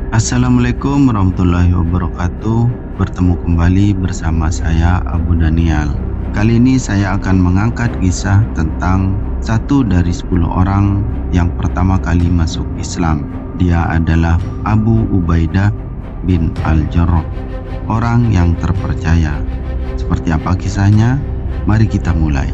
Assalamualaikum warahmatullahi wabarakatuh. Bertemu kembali bersama saya Abu Daniel. Kali ini saya akan mengangkat kisah tentang satu dari 10 orang yang pertama kali masuk Islam. Dia adalah Abu Ubaidah bin Al-Jarrah, orang yang terpercaya. Seperti apa kisahnya? Mari kita mulai.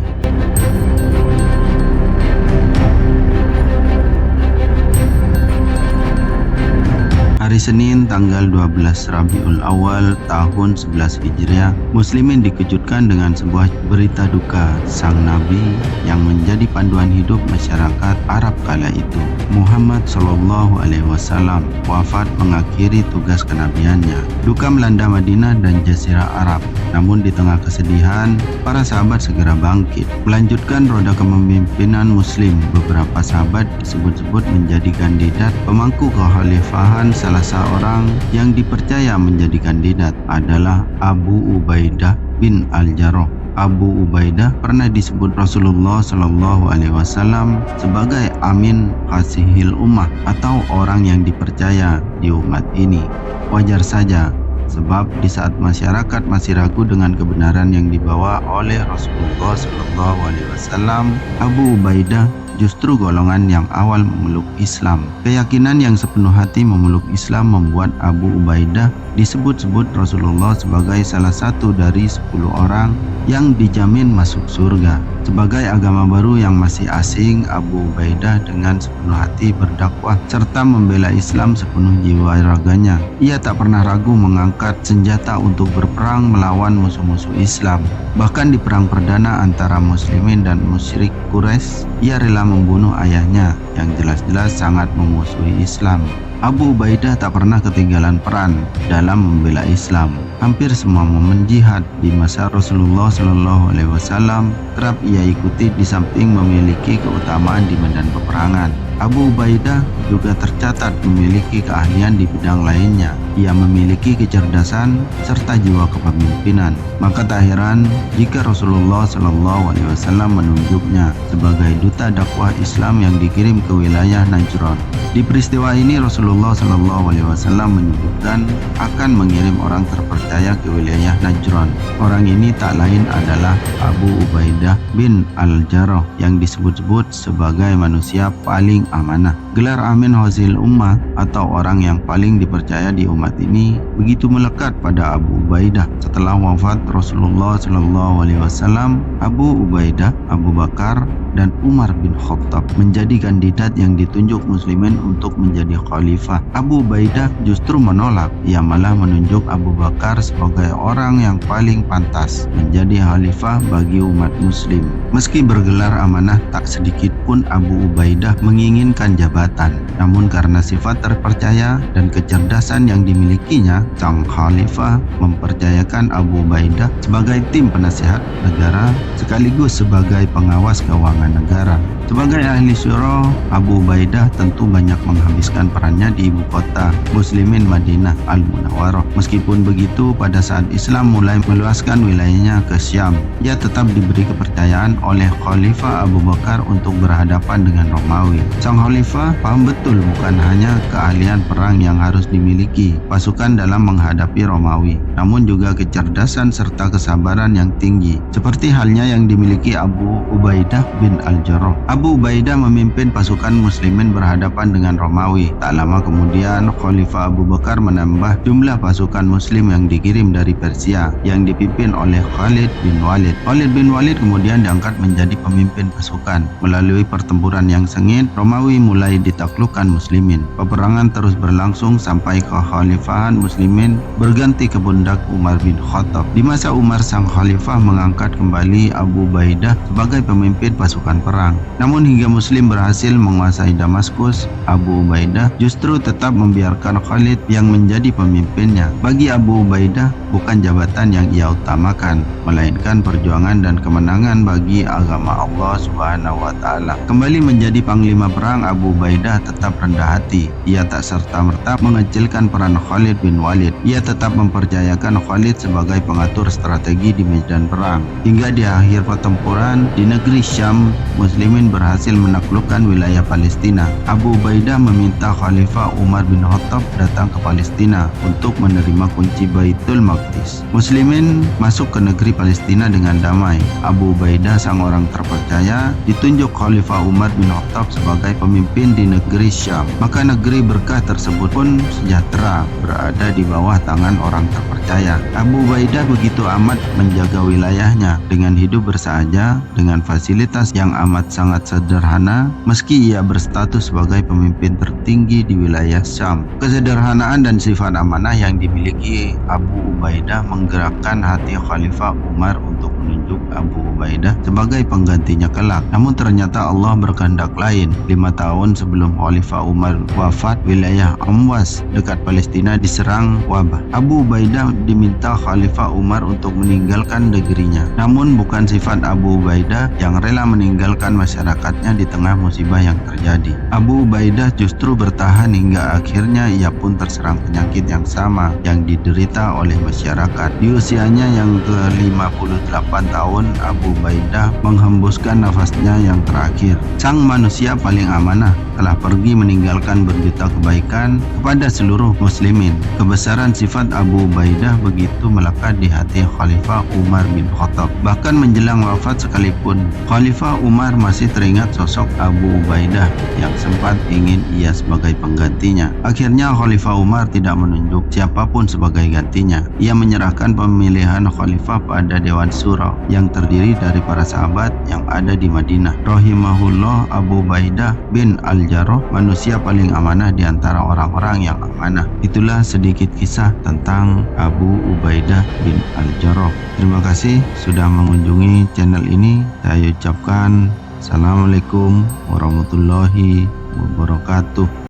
Hari Senin tanggal 12 Rabiul Awal tahun 11 Hijriah, Muslimin dikejutkan dengan sebuah berita duka sang Nabi yang menjadi panduan hidup masyarakat Arab kala itu. Muhammad Shallallahu Alaihi Wasallam wafat mengakhiri tugas kenabiannya. Duka melanda Madinah dan Jazirah Arab. Namun di tengah kesedihan, para sahabat segera bangkit, melanjutkan roda kepemimpinan Muslim. Beberapa sahabat disebut-sebut menjadi kandidat pemangku kekhalifahan. Salah seorang yang dipercaya menjadi kandidat adalah Abu Ubaidah bin Al-Jarrah. Abu Ubaidah pernah disebut Rasulullah Shallallahu Alaihi Wasallam sebagai Amin Hasihil Ummah atau orang yang dipercaya di umat ini. Wajar saja, sebab di saat masyarakat masih ragu dengan kebenaran yang dibawa oleh Rasulullah Shallallahu Alaihi Wasallam, Abu Ubaidah justru golongan yang awal memeluk Islam. Keyakinan yang sepenuh hati memeluk Islam membuat Abu Ubaidah disebut-sebut Rasulullah sebagai salah satu dari 10 orang yang dijamin masuk surga. Sebagai agama baru yang masih asing, Abu Ubaidah dengan sepenuh hati berdakwah serta membela Islam sepenuh jiwa raganya. Ia tak pernah ragu mengangkat senjata untuk berperang melawan musuh-musuh Islam. Bahkan di perang perdana antara muslimin dan musyrik Quraisy, ia rela membunuh ayahnya yang jelas-jelas sangat memusuhi Islam. Abu Ubaidah tak pernah ketinggalan peran dalam membela Islam. Hampir semua momen jihad di masa Rasulullah Shallallahu Alaihi Wasallam kerap ia ikuti, di samping memiliki keutamaan di medan peperangan. Abu Ubaidah juga tercatat memiliki keahlian di bidang lainnya. Ia memiliki kecerdasan serta jiwa kepemimpinan. Maka tak heran jika Rasulullah Shallallahu Alaihi Wasallam menunjuknya sebagai duta dakwah Islam yang dikirim ke wilayah Najran. Di peristiwa ini Rasulullah Shallallahu Alaihi Wasallam menyebutkan akan mengirim orang terpercaya ke wilayah Najran. Orang ini tak lain adalah Abu Ubaidah bin Al-Jarrah yang disebut-sebut sebagai manusia paling amanah. Gelar Amin Hasihil Ummah atau orang yang paling dipercaya di umat ini begitu melekat pada Abu Ubaidah. Setelah wafat Rasulullah Shallallahu Alaihi Wasallam, Abu Ubaidah, Abu Bakar, dan Umar bin Khattab menjadi kandidat yang ditunjuk muslimin untuk menjadi khalifah. Abu Ubaidah justru menolak. Ia malah menunjuk Abu Bakar sebagai orang yang paling pantas menjadi khalifah bagi umat muslim. Meski bergelar amanah, tak sedikit pun Abu Ubaidah menginginkan jabatan. Namun karena sifat terpercaya dan kecerdasan yang dimilikinya, sang khalifah mempercayakan Abu Ubaidah sebagai tim penasihat negara sekaligus sebagai pengawas keuangan negara. Sebagai ahli syura, Abu Ubaidah tentu banyak menghabiskan perannya di ibu kota muslimin Madinah Al-Munawwarah. Meskipun begitu, pada saat Islam mulai meluaskan wilayahnya ke Syam, ia tetap diberi kepercayaan oleh Khalifah Abu Bakar untuk berhadapan dengan Romawi. Sang khalifah paham betul bukan hanya keahlian perang yang harus dimiliki pasukan dalam menghadapi Romawi, namun juga kecerdasan serta kesabaran yang tinggi, seperti halnya yang dimiliki Abu Ubaidah bin Al-Jarrah. Abu Ubaidah memimpin pasukan muslimin berhadapan dengan Romawi. Tak lama kemudian, Khalifah Abu Bakar menambah jumlah pasukan muslim yang dikirim dari Persia yang dipimpin oleh Khalid bin Walid. Khalid bin Walid kemudian diangkat menjadi pemimpin pasukan. Melalui pertempuran yang sengit, Romawi mulai ditaklukkan muslimin. Peperangan terus berlangsung sampai kekhalifahan muslimin berganti ke pundak Umar bin Khattab. Di masa Umar, sang khalifah mengangkat kembali Abu Ubaidah sebagai pemimpin pasukan perang. Namun hingga muslim berhasil menguasai Damaskus, Abu Ubaidah justru tetap membiarkan Khalid yang menjadi pemimpinnya. Bagi Abu Ubaidah, bukan jabatan yang ia utamakan, melainkan perjuangan dan kemenangan bagi agama Allah Subhanahu wa Ta'ala. Kembali menjadi panglima perang, Abu Ubaidah tetap rendah hati. Ia tak serta-merta mengecilkan peran Khalid bin Walid. Ia tetap mempercayakan Khalid sebagai pengatur strategi di medan perang. Hingga di akhir pertempuran di negeri Syam, muslimin berhasil menaklukkan wilayah Palestina. Abu Ubaidah meminta Khalifah Umar bin Khattab datang ke Palestina untuk menerima kunci Baitul Maqdis. Muslimin masuk ke negeri Palestina dengan damai. Abu Ubaidah, sang orang terpercaya, ditunjuk Khalifah Umar bin Khattab sebagai pemimpin di negeri Syam. Maka negeri berkah tersebut pun sejahtera berada di bawah tangan orang terpercaya. Abu Ubaidah begitu amat menjaga wilayahnya dengan hidup bersahaja dengan fasilitas yang amat sangat sederhana meski ia berstatus sebagai pemimpin tertinggi di wilayah Syam. Kesederhanaan dan sifat amanah yang dimiliki Abu Ubaidah menggerakkan hati Khalifah Umar untuk menunjuk Abu Ubaidah sebagai penggantinya kelak. Namun ternyata Allah berkehendak lain. 5 tahun sebelum Khalifah Umar wafat, wilayah Amwas dekat Palestina diserang wabah. Abu Ubaidah diminta Khalifah Umar untuk meninggalkan negerinya. Namun bukan sifat Abu Ubaidah yang rela meninggalkan masyarakatnya di tengah musibah yang terjadi. Abu Ubaidah justru bertahan hingga akhirnya ia pun terserang penyakit yang sama yang diderita oleh masyarakat. Di usianya yang ke-58 tahun, Abu Ubaidah menghembuskan nafasnya yang terakhir. Sang manusia paling amanah telah pergi meninggalkan berjuta kebaikan kepada seluruh muslimin. Kebesaran sifat Abu Ubaidah begitu melekat di hati Khalifah Umar bin Khattab. Bahkan menjelang wafat sekalipun, Khalifah Umar masih teringat sosok Abu Ubaidah yang sempat ingin ia sebagai penggantinya. Akhirnya Khalifah Umar tidak menunjuk siapapun sebagai gantinya. Ia menyerahkan pemilihan Khalifah pada Dewan Syura yang terdiri dari para sahabat yang ada di Madinah. Rahimahullah, Abu Ubaidah bin Al-Jarrah, manusia paling amanah di antara orang-orang yang amanah. Itulah sedikit kisah tentang Abu Ubaidah bin Al-Jarrah. Terima kasih sudah mengunjungi channel ini. Saya ucapkan Assalamualaikum warahmatullahi wabarakatuh.